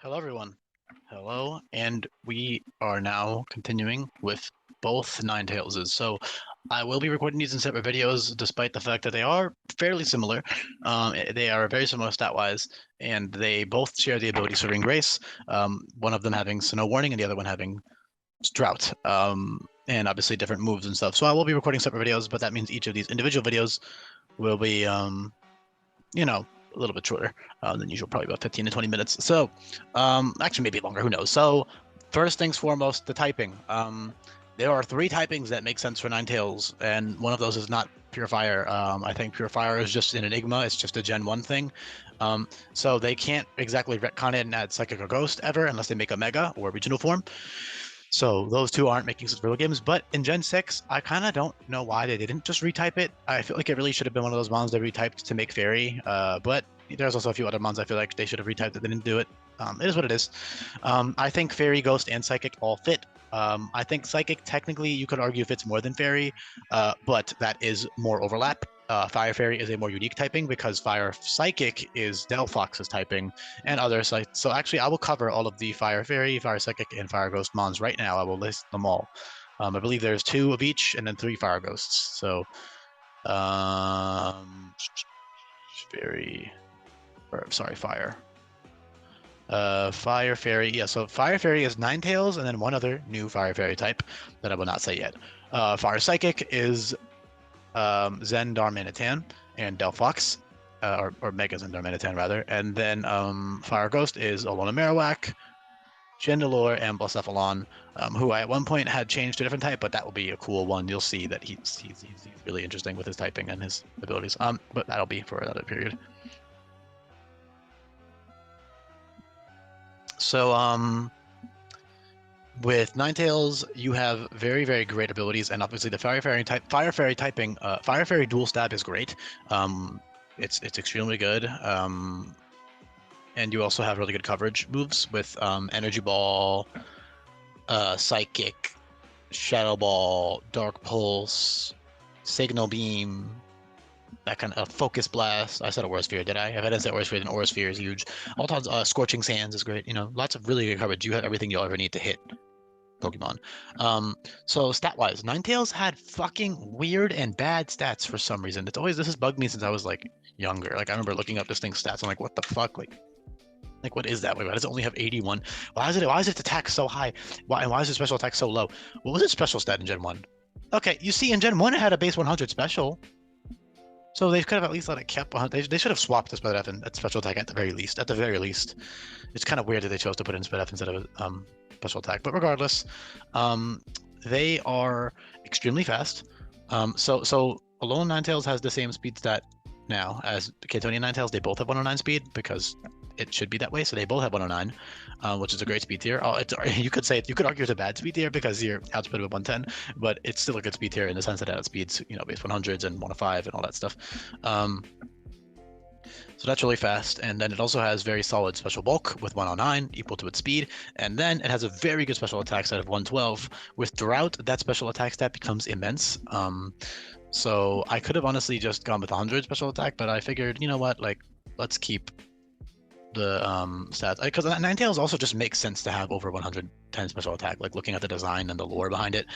Hello, everyone. Hello, and we are now continuing with both Ninetaleses. So I will be recording these in separate videos, despite the fact that they are fairly similar. They are very similar stat-wise, and they both share the ability Serving Grace. One of them having Snow Warning, and the other one having Drought. And obviously different moves and stuff. So I will be recording separate videos, but that means each of these individual videos will be, you know, a little bit shorter than usual, probably about 15 to 20 minutes. So, actually, maybe longer, who knows? So, first things foremost, the typing. There are 3 typings that make sense for Ninetales, and one of those is not Pure Fire. I think Pure Fire is just an Enigma, it's just a Gen 1 thing. So they can't exactly retcon it and add Psychic or Ghost ever unless they make a Mega or Regional form. So those two aren't making sense for real games. But in Gen 6, I kind of don't know why they didn't just retype it. I feel like it really should have been one of those mons they retyped to make Fairy. But there's also a few other mons I feel like they should have retyped that they didn't do it. It is what it is. I think Fairy, Ghost, and Psychic all fit. I think Psychic, technically, you could argue fits more than Fairy, but that is more overlap. Fire Fairy is a more unique typing because Fire Psychic is Delphox's typing and other sites. So actually, I will cover all of the Fire Fairy, Fire Psychic, and Fire Ghost mons right now. I will list them all. I believe there's 2 of each and then 3 Fire Ghosts. So, Fairy, or sorry, Fire. Fire Fairy. Yeah, so Fire Fairy is Ninetales and then one other new Fire Fairy type that I will not say yet. Fire Psychic is Zen Darmanitan and Delphox, or Mega Zen Darmanitan rather. And then Fire Ghost is Olona Marowak, Chandelure, and Blacephalon, who I at one point had changed to a different type, but that will be a cool one. You'll see that he's really interesting with his typing and his abilities. But that'll be for another period. So with Ninetales, you have very, very great abilities, and obviously the Fire Fairy typing, Fire Fairy dual stab is great. It's extremely good. And you also have really good coverage moves with Energy Ball, Psychic, Shadow Ball, Dark Pulse, Signal Beam, that kind of Focus Blast. I said Aura Sphere, did I? If I didn't say Aura Sphere, then Aura Sphere is huge. All times, Scorching Sands is great. You know, lots of really good coverage. You have everything you'll ever need to hit Pokemon. So stat-wise, Ninetales had fucking weird and bad stats for some reason. This has bugged me since I was like younger. Like I remember looking up this thing's stats. I'm like, what the fuck? Like what is that? Why does it only have 81? Why is its attack so high? Why is its special attack so low? What was its special stat in Gen 1? Okay, you see, in Gen 1 it had a base 100 special. So they could have at least let it kept 100. They should have swapped the Split F and special attack at the very least. At the very least. It's kind of weird that they chose to put in Split F instead of special attack. But regardless, they are extremely fast. So Alone Ninetales has the same speed stat now as Cantonian Ninetales. They both have 109 speed because it should be that way. So they both have 109, which is a great speed tier. You could argue it's a bad speed tier because you're outspeed with 110, but it's still a good speed tier in the sense that it outspeeds, base 100s and 105 and all that stuff. So that's really fast, and then it also has very solid special bulk with 109, equal to its speed, and then it has a very good special attack stat of 112. With Drought, that special attack stat becomes immense. So I could have honestly just gone with 100 special attack, but I figured, you know what, like, let's keep the stats, because Ninetales also just makes sense to have over 110 special attack, like looking at the design and the lore behind it.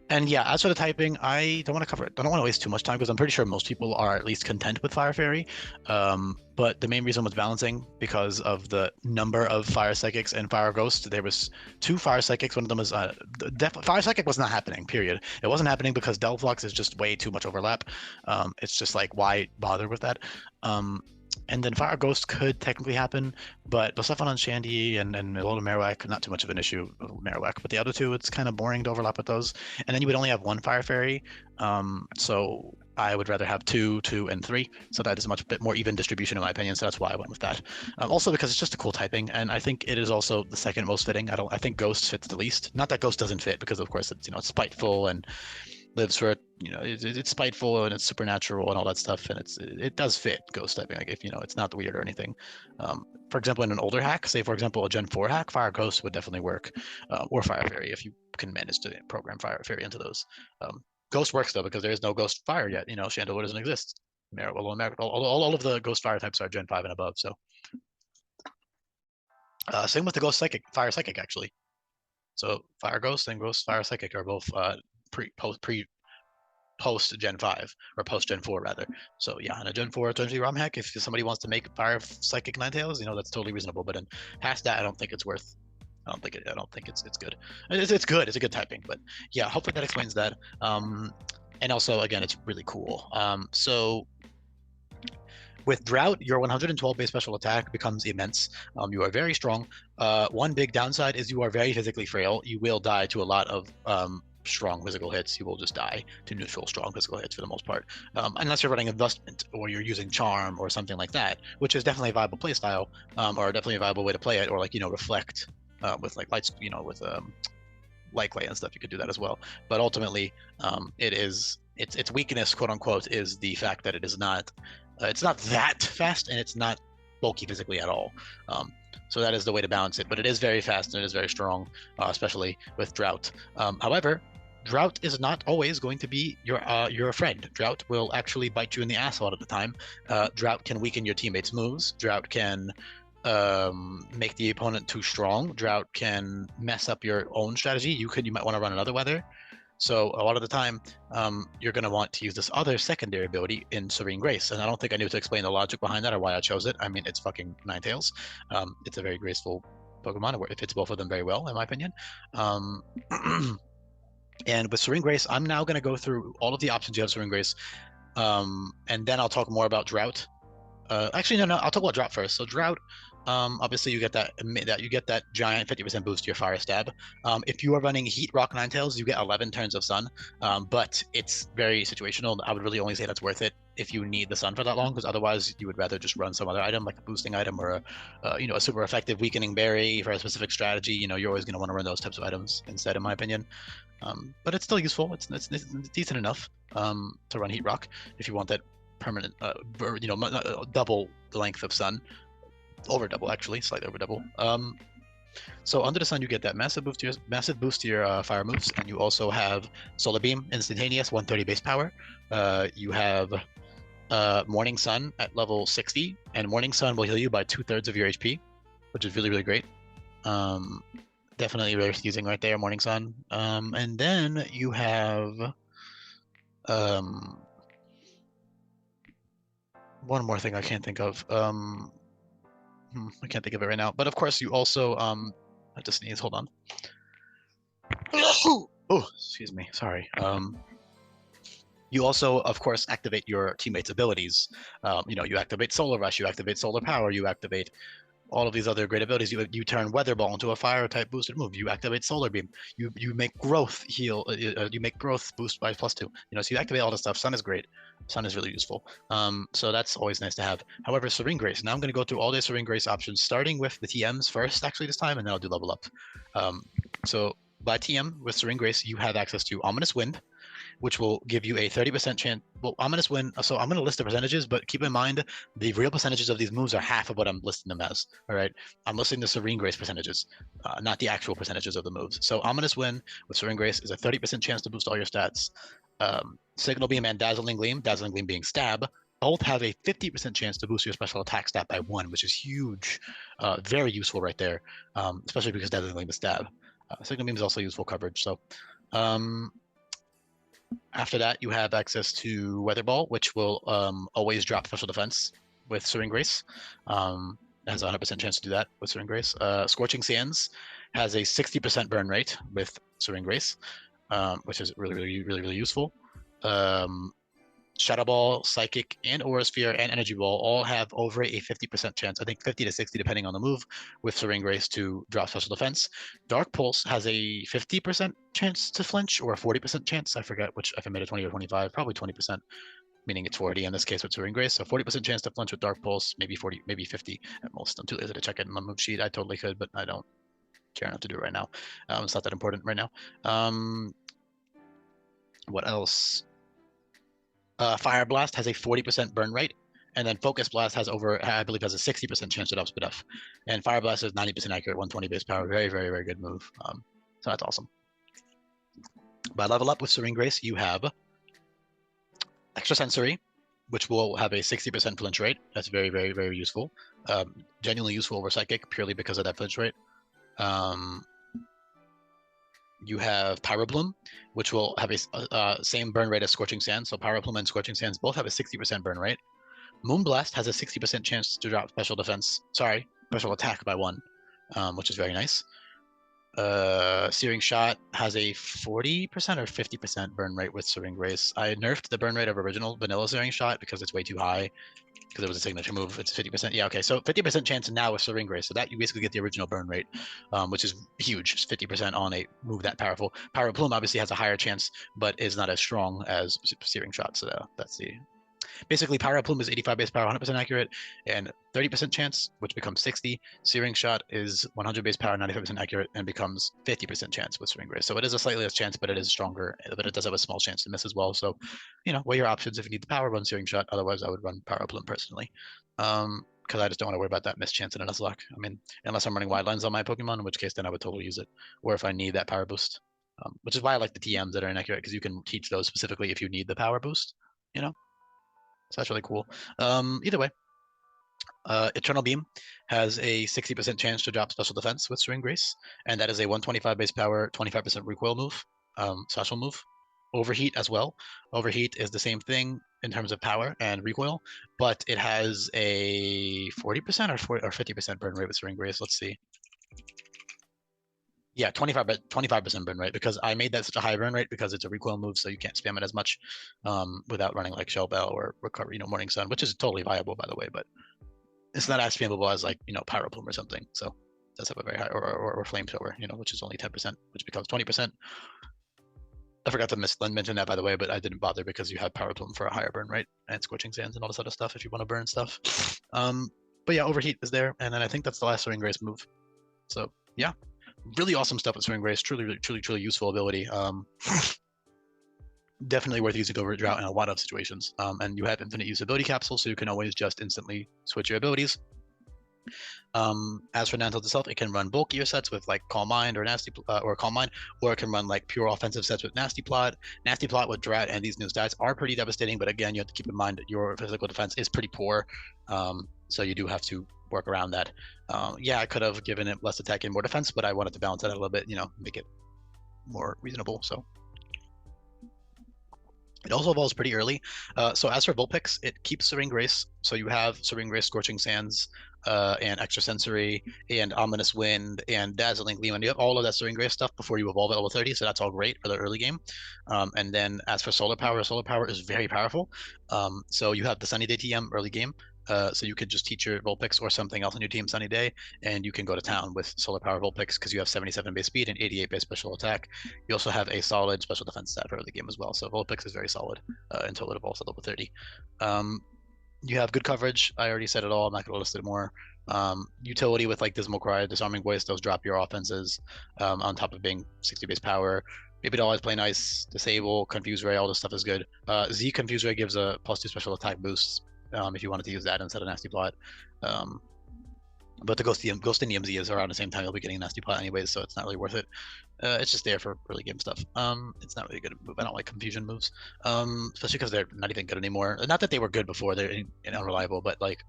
And yeah, as for the typing, I don't want to cover it. I don't want to waste too much time because I'm pretty sure most people are at least content with Fire Fairy. But the main reason was balancing because of the number of Fire Psychics and Fire Ghosts. There was 2 Fire Psychics. One of them was Fire Psychic was not happening. Period. It wasn't happening because Delphox is just way too much overlap. It's just like, why bother with that? And then Fire Ghost could technically happen, but Blacephalon, Shandy, and Alola Marowak, not too much of an issue with Marowak, but the other 2, it's kind of boring to overlap with those. And then you would only have 1 Fire Fairy, so I would rather have 2, 2, and 3, so that is a much bit more even distribution in my opinion, so that's why I went with that. Also because it's just a cool typing, and I think it is also the second most fitting. I think Ghost fits the least. Not that Ghost doesn't fit, because of course it's, it's spiteful and lives for, it's spiteful and it's supernatural and all that stuff, and it does fit Ghost typing. Like if it's not weird or anything. For example, in an older hack, say for example a Gen 4 hack, Fire Ghost would definitely work, or Fire Fairy if you can manage to program Fire Fairy into those. Ghost works though because there is no Ghost Fire yet. Chandelure doesn't exist. All of the Ghost Fire types are Gen 5 and above, so Same with the Ghost Psychic, Fire Psychic actually. So Fire Ghost and Ghost Fire Psychic are both post Gen 5 or post Gen 4 rather. So yeah, in a Gen 4 Gen 3 ROM hack, if somebody wants to make Fire Psychic Ninetales, that's totally reasonable. But then past that, I don't think it's worth. I don't think it's good. It's good. It's a good typing, but yeah, hopefully that explains that. And also again, it's really cool. So with Drought, your 112 base special attack becomes immense. You are very strong. One big downside is you are very physically frail. You will die to a lot of strong physical hits. You will just die to neutral strong physical hits for the most part, unless you're running investment or you're using charm or something like that, which is definitely a viable playstyle, or definitely a viable way to play it, or like reflect with like lights, with light and stuff. You could do that as well, but ultimately, its weakness, quote unquote, is the fact that it's not that fast and it's not bulky physically at all. So that is the way to balance it, but it is very fast and it is very strong, especially with Drought. However, Drought is not always going to be your friend. Drought will actually bite you in the ass a lot of the time. Drought can weaken your teammates' moves. Drought can make the opponent too strong. Drought can mess up your own strategy. You might want to run another weather. So a lot of the time, you're going to want to use this other secondary ability in Serene Grace. And I don't think I need to explain the logic behind that or why I chose it. I mean, it's fucking Ninetales. It's a very graceful Pokemon. It fits both of them very well, in my opinion. And with Serene Grace, I'm now going to go through all of the options you have Serene Grace. And then I'll talk more about Drought. Actually, no, I'll talk about Drought first. So Drought, obviously you get that giant 50% boost to your Fire Stab. If you are running Heat Rock Ninetales, you get 11 turns of Sun, but it's very situational. I would really only say that's worth it if you need the Sun for that long, because otherwise you would rather just run some other item like a boosting item or a super effective weakening berry for a specific strategy. You're always going to want to run those types of items instead, in my opinion. But it's still useful. It's decent enough to run Heat Rock if you want that permanent, double the length of Sun. Over double, actually, slightly over double. So under the Sun, you get that massive boost to your fire moves, and you also have Solar Beam, instantaneous, 130 base power. You have Morning Sun at level 60, and Morning Sun will heal you by 2/3 of your HP, which is really, really great. Definitely worth using right there, Morning Sun. And then you have one more thing I can't think of. I can't think of it right now. But of course, you also I have to sneeze. Hold on. Oh, excuse me. Sorry. You also, of course, activate your teammates' abilities. You activate Solar Rush, you activate Solar Power, you activate all of these other great abilities. You turn Weather Ball into a fire type boosted move. You activate Solar Beam. You make growth heal. You make growth boost by +2. So you activate all this stuff. Sun is great. Sun is really useful. So that's always nice to have. However, Serene Grace. Now I'm going to go through all the Serene Grace options, starting with the TMs first, actually this time, and then I'll do level up. So by TM with Serene Grace, you have access to Ominous Wind, which will give you a 30% chance. Well, Ominous Wind, so I'm going to list the percentages, but keep in mind the real percentages of these moves are half of what I'm listing them as. All right. I'm listing the Serene Grace percentages, not the actual percentages of the moves. So Ominous Wind with Serene Grace is a 30% chance to boost all your stats. Signal Beam and Dazzling Gleam being Stab, both have a 50% chance to boost your special attack stat by 1, which is huge. Very useful right there, especially because Dazzling Gleam is Stab. Signal Beam is also useful coverage. So after that, you have access to Weather Ball, which will always drop special defense with Serene Grace. It has a 100% chance to do that with Serene Grace. Scorching Sands has a 60% burn rate with Serene Grace, which is really useful. Shadow Ball, Psychic, and Aura Sphere, and Energy Ball all have over a 50% chance, I think 50 to 60 depending on the move, with Serene Grace to drop special defense. Dark Pulse has a 50% chance to flinch, or a 40% chance, I forget which, if I made it 20 or 25, probably 20%, meaning it's 40 in this case with Serene Grace. So 40% chance to flinch with Dark Pulse, maybe 40, maybe 50 at most. I'm too lazy to check it in my move sheet. I totally could, but I don't care enough to do it right now. It's not that important right now. What else? Fire Blast has a 40% burn rate, and then Focus Blast has I believe has a 60% chance to spit off. And Fire Blast is 90% accurate, 120 base power. Very good move. So that's awesome. By level up with Serene Grace, you have Extrasensory, which will have a 60% flinch rate. That's very useful. Genuinely useful over Psychic purely because of that flinch rate. You have Pyrobloom, which will have a same burn rate as Scorching Sands. So Pyrobloom and Scorching Sands both have a 60% burn rate. Moonblast has a 60% chance to drop special attack by 1, which is very nice. Searing Shot has a 40% or 50% burn rate with Serene Grace. I nerfed the burn rate of original vanilla Searing Shot because it's way too high, because it was a signature move. It's 50%. Yeah, okay. So 50% chance now with Serene Grace. So that you basically get the original burn rate, which is huge. It's 50% on a move that powerful. Pyro Plume obviously has a higher chance, but is not as strong as Searing Shot. So that's the basically Pyro Plume is 85 base power, 100% accurate, and 30% chance, which becomes 60. Searing Shot is 100 base power, 95% accurate, and becomes 50% chance with Serene Grace. So it is a slightly less chance, but it is stronger, but it does have a small chance to miss as well. So, weigh your options. If you need the power, run Searing Shot. Otherwise, I would run Pyro Plume personally. Because I just don't want to worry about that miss chance in a Nuzlocke. I mean, unless I'm running Wide Lens on my Pokemon, in which case then I would totally use it. Or if I need that power boost. Which is why I like the TMs that are inaccurate, because you can teach those specifically if you need the power boost, So that's really cool. Either way, Eternal Beam has a 60% chance to drop special defense with Serene Grace, and that is a 125 base power, 25% recoil move, special move. Overheat as well. Overheat is the same thing in terms of power and recoil, but it has a 40% or 50% burn rate with Serene Grace. Let's see. Yeah, 25% burn rate, because I made that such a high burn rate because it's a recoil move, so you can't spam it as much without running like Shell Bell or Recovery, Morning Sun, which is totally viable, by the way, but it's not as spammable as like, Pyro Plume or something. So it does have a very high, or Flamethrower, which is only 10%, which becomes 20%. I forgot to mention that, by the way, but I didn't bother because you have Power Plume for a higher burn rate and Scorching Sands and all this other stuff if you want to burn stuff. But yeah, Overheat is there, and then I think that's the last Serene Grace move. So yeah, really awesome stuff with Serene Grace. Truly useful ability. Definitely worth using over Drought in a lot of situations. And you have infinite usability capsules, so you can always just instantly switch your abilities. As for Ninetales itself, it can run bulkier sets with like Calm Mind or Calm Mind, or it can run like pure offensive sets with Nasty Plot. Nasty Plot with Drought and these new stats are pretty devastating, but again, you have to keep in mind that your physical defense is pretty poor, so you do have to work around that. Yeah, I could have given it less attack and more defense, but I wanted to balance that a little bit, make it more reasonable. So it also evolves pretty early. So as for Vulpix, it keeps Serene Grace. So you have Serene Grace, Scorching Sands, and Extrasensory, and Ominous Wind, and Dazzling Gleam, and you have all of that Serene Grace stuff before you evolve at level 30, so that's all great for the early game. And then as for Solar Power is very powerful. So you have the Sunny Day TM early game, so you could just teach your Vulpix or something else on your team Sunny Day, and you can go to town with Solar Power Vulpix because you have 77 base speed and 88 base special attack. You also have a solid special defense stat for early game as well, so Vulpix is very solid until it evolves at level 30. You have good coverage. I already said it all. I'm not going to list it more. Utility with like Dismal Cry, Disarming Voice, those drop your offenses on top of being 60 base power. Maybe to always play nice, Disable, Confuse Ray, all this stuff is good. Z Confuse Ray gives a +2 special attack boost if you wanted to use that instead of Nasty Plot. But the Ghost in the MZ is around the same time you'll be getting Nasty Plot anyways, so it's not really worth it. It's just there for early game stuff. It's not really good move. I don't like confusion moves, especially because they're not even good anymore. Not that they were good before; they're unreliable, but like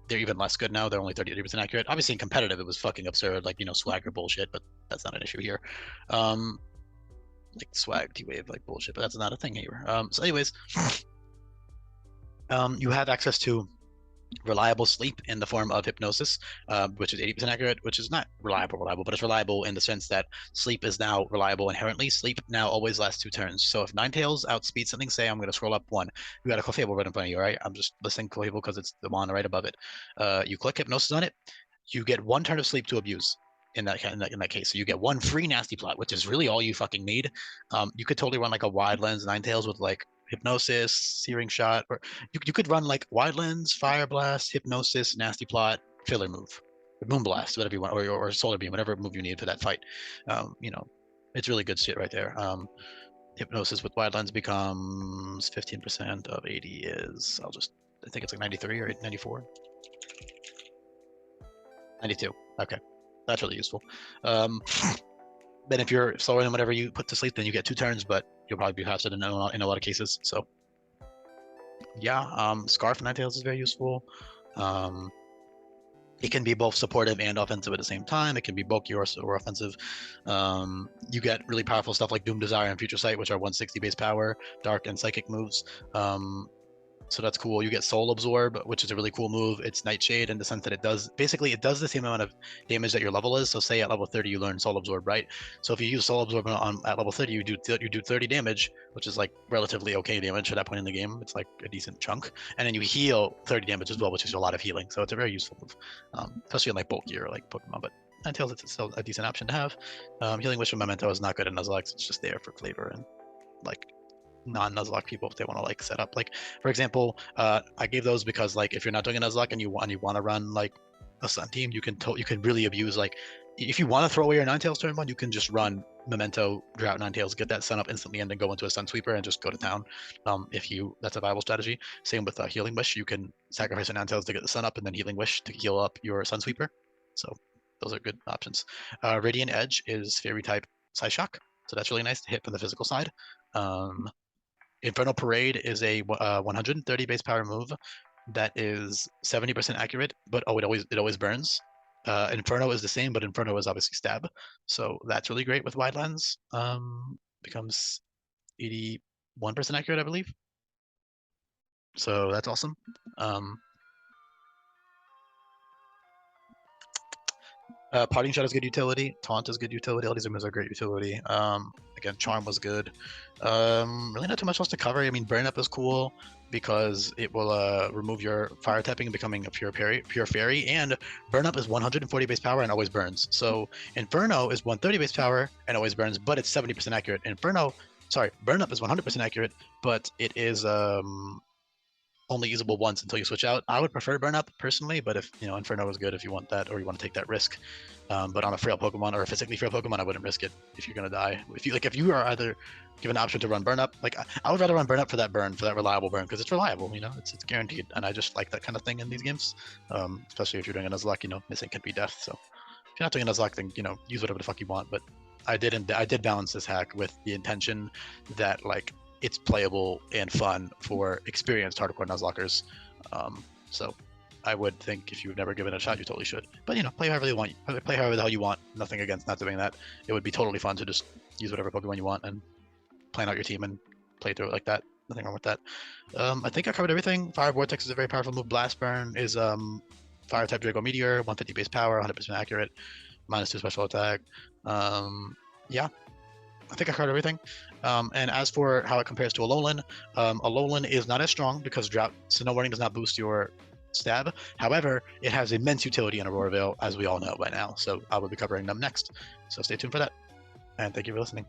they're even less good now. They're only 30% accurate. Obviously, in competitive, it was fucking absurd, like swagger bullshit, but that's not an issue here. Like swag T-Wave like bullshit, but that's not a thing here. So anyways, you have access to reliable sleep in the form of Hypnosis, which is 80% accurate, which is not reliable, but it's reliable in the sense that sleep is now reliable inherently. Sleep now always lasts 2 turns. So if Ninetales outspeeds something, say I'm going to scroll up 1, you got a Clefable right in front of you, right? I'm just listing Clefable because it's the one right above it. You click Hypnosis on it, you get 1 turn of sleep to abuse. In that case, so you get 1 free Nasty Plot, which is really all you fucking need. You could totally run like a Wide Lens Ninetales with like Hypnosis, Searing Shot, or you could run like Wide Lens, Fire Blast, Hypnosis, Nasty Plot, filler move, Moonblast, whatever you want, or Solar Beam, whatever move you need for that fight. It's really good shit right there. Hypnosis with Wide Lens becomes 15% of 80 is, I think it's like 93 or 94. 92. Okay, that's really useful. Then if you're slower than whatever you put to sleep, then you get 2 turns, but you'll probably be faster in a lot of cases. So yeah, Scarf Ninetales is very useful. It can be both supportive and offensive at the same time. It can be bulky or offensive. You get really powerful stuff like Doom Desire and Future Sight, which are 160 base power, dark and psychic moves. So that's cool. You get Soul Absorb, which is a really cool move. It's Nightshade in the sense that it does the same amount of damage that your level is. So say at level 30 you learn Soul Absorb, right? So if you use Soul Absorb at level 30, you do 30 damage, which is like relatively okay damage for that point in the game. It's like a decent chunk, and then you heal 30 damage as well, which is a lot of healing. So it's a very useful move, especially in like bulkier like Pokemon. But Ninetales, it's still a decent option to have. Healing Wish from Memento is not good in Nuzlocke. It's just there for flavor and like non-Nuzlocke people if they want to like set up. Like for example, I gave those because like if you're not doing a Nuzlocke and you want to run like a Sun team, you can really abuse like if you want to throw away your Ninetales turn one, you can just run Memento, Drought, Ninetales, get that Sun up instantly, and then go into a Sun Sweeper and just go to town. That's a viable strategy. Same with Healing Wish. You can sacrifice a Ninetales to get the Sun up, and then Healing Wish to heal up your Sun Sweeper. So those are good options. Radiant Edge is Fairy type Psyshock, so that's really nice to hit from the physical side. Infernal Parade is a 130 base power move that is 70% accurate, but it always burns. Inferno is the same, but Inferno is obviously stab, so that's really great with wide lens. Becomes 81% accurate, I believe. So that's awesome. Parting Shot is good utility. Taunt is good utility. All these moves are great utility. Again, Charm was good. Really not too much else to cover. I mean, Burn Up is cool because it will remove your fire tapping, becoming a pure fairy. And Burn Up is 140 base power and always burns. So Inferno is 130 base power and always burns, but it's 70% accurate. Burn Up is 100% accurate, but it is only usable once until you switch out. I would prefer Burn Up personally, but if Inferno is good if you want that or you want to take that risk. But on a frail Pokemon or a physically frail Pokemon, I wouldn't risk it if you're gonna die. If you are either given an option to run Burn Up, like I would rather run Burn Up for that reliable burn because it's reliable. It's guaranteed, and I just like that kind of thing in these games. Especially if you're doing a Nuzlocke, missing can be death. So if you're not doing a Nuzlocke, then use whatever the fuck you want. But I did balance this hack with the intention that like it's playable and fun for experienced hardcore Nuzlockers. So I would think if you've never given it a shot, you totally should. But play however you want. Play however the hell you want. Nothing against not doing that. It would be totally fun to just use whatever Pokemon you want and plan out your team and play through it like that. Nothing wrong with that. I think I covered everything. Fire Vortex is a very powerful move. Blast Burn is Fire type Draco Meteor, 150 base power, 100% accurate, -2 special attack. Yeah, I think I covered everything. And as for how it compares to Alolan, Alolan is not as strong because Drought Snow Warning does not boost your stab. However, it has immense utility in Aurora Veil, as we all know by now. So I will be covering them next. So stay tuned for that. And thank you for listening.